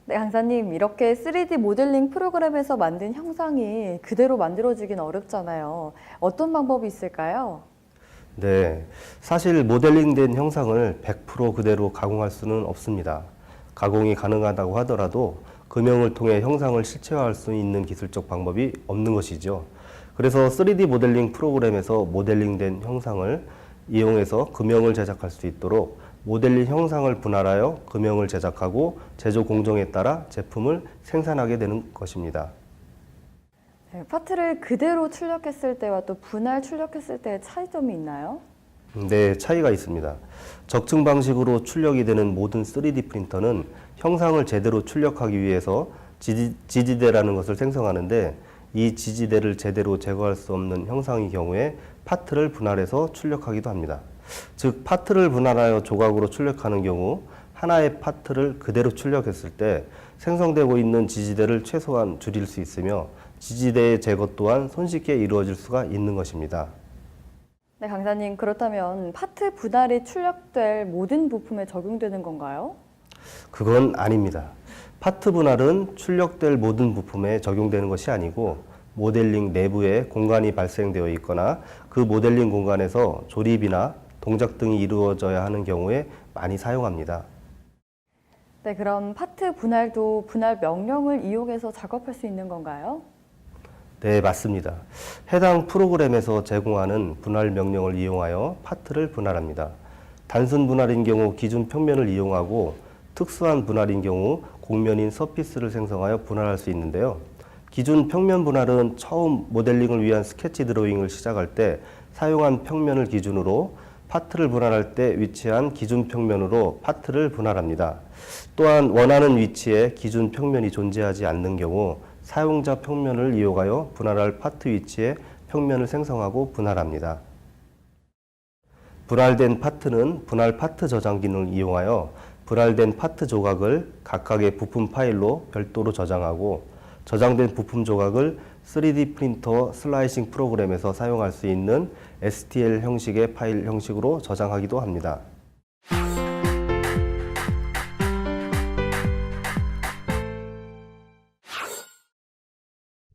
네, 강사님, 이렇게 3D 모델링 프로그램에서 만든 형상이 그대로 만들어지긴 어렵잖아요. 어떤 방법이 있을까요? 네, 사실 모델링된 형상을 100% 그대로 가공할 수는 없습니다. 가공이 가능하다고 하더라도 금형을 통해 형상을 실체화할 수 있는 기술적 방법이 없는 것이죠. 그래서 3D 모델링 프로그램에서 모델링된 형상을 이용해서 금형을 제작할 수 있도록 모델링 형상을 분할하여 금형을 제작하고 제조 공정에 따라 제품을 생산하게 되는 것입니다. 네, 파트를 그대로 출력했을 때와 또 분할 출력했을 때의 차이점이 있나요? 네, 차이가 있습니다. 적층 방식으로 출력이 되는 모든 3D 프린터는 형상을 제대로 출력하기 위해서 지지대라는 것을 생성하는데 이 지지대를 제대로 제거할 수 없는 형상의 경우에 파트를 분할해서 출력하기도 합니다. 즉, 파트를 분할하여 조각으로 출력하는 경우 하나의 파트를 그대로 출력했을 때 생성되고 있는 지지대를 최소한 줄일 수 있으며 지지대의 제거 또한 손쉽게 이루어질 수가 있는 것입니다. 네, 강사님, 그렇다면 파트 분할이 출력될 모든 부품에 적용되는 건가요? 그건 아닙니다. 파트 분할은 출력될 모든 부품에 적용되는 것이 아니고 모델링 내부에 공간이 발생되어 있거나 그 모델링 공간에서 조립이나 동작 등이 이루어져야 하는 경우에 많이 사용합니다. 네, 그럼 파트 분할도 분할 명령을 이용해서 작업할 수 있는 건가요? 네, 맞습니다. 해당 프로그램에서 제공하는 분할 명령을 이용하여 파트를 분할합니다. 단순 분할인 경우 기준 평면을 이용하고 특수한 분할인 경우 곡면인 서피스를 생성하여 분할할 수 있는데요. 기준 평면 분할은 처음 모델링을 위한 스케치 드로잉을 시작할 때 사용한 평면을 기준으로 파트를 분할할 때 위치한 기준 평면으로 파트를 분할합니다. 또한 원하는 위치에 기준 평면이 존재하지 않는 경우 사용자 평면을 이용하여 분할할 파트 위치에 평면을 생성하고 분할합니다. 분할된 파트는 분할 파트 저장 기능을 이용하여 분할된 파트 조각을 각각의 부품 파일로 별도로 저장하고 저장된 부품 조각을 3D 프린터 슬라이싱 프로그램에서 사용할 수 있는 STL 형식의 파일 형식으로 저장하기도 합니다.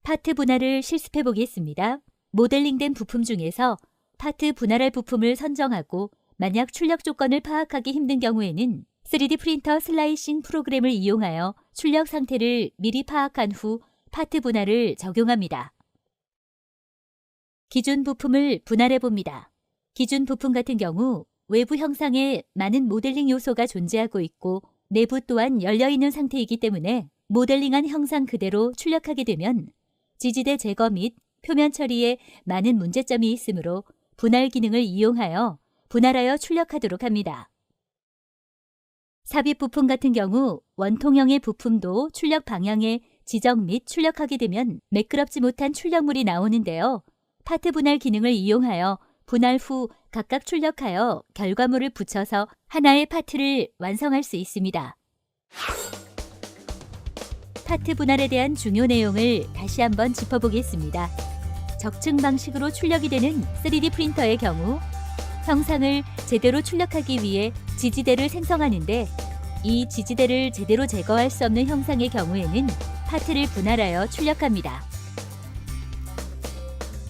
파트 분할을 실습해 보겠습니다. 모델링된 부품 중에서 파트 분할할 부품을 선정하고 만약 출력 조건을 파악하기 힘든 경우에는 3D 프린터 슬라이싱 프로그램을 이용하여 출력 상태를 미리 파악한 후 파트 분할을 적용합니다. 기준 부품을 분할해 봅니다. 기준 부품 같은 경우 외부 형상에 많은 모델링 요소가 존재하고 있고 내부 또한 열려있는 상태이기 때문에 모델링한 형상 그대로 출력하게 되면 지지대 제거 및 표면 처리에 많은 문제점이 있으므로 분할 기능을 이용하여 분할하여 출력하도록 합니다. 삽입 부품 같은 경우 원통형의 부품도 출력 방향에 지정 및 출력하게 되면 매끄럽지 못한 출력물이 나오는데요. 파트 분할 기능을 이용하여 분할 후 각각 출력하여 결과물을 붙여서 하나의 파트를 완성할 수 있습니다. 파트 분할에 대한 중요 내용을 다시 한번 짚어보겠습니다. 적층 방식으로 출력이 되는 3D 프린터의 경우 형상을 제대로 출력하기 위해 지지대를 생성하는데 이 지지대를 제대로 제거할 수 없는 형상의 경우에는 파트를 분할하여 출력합니다.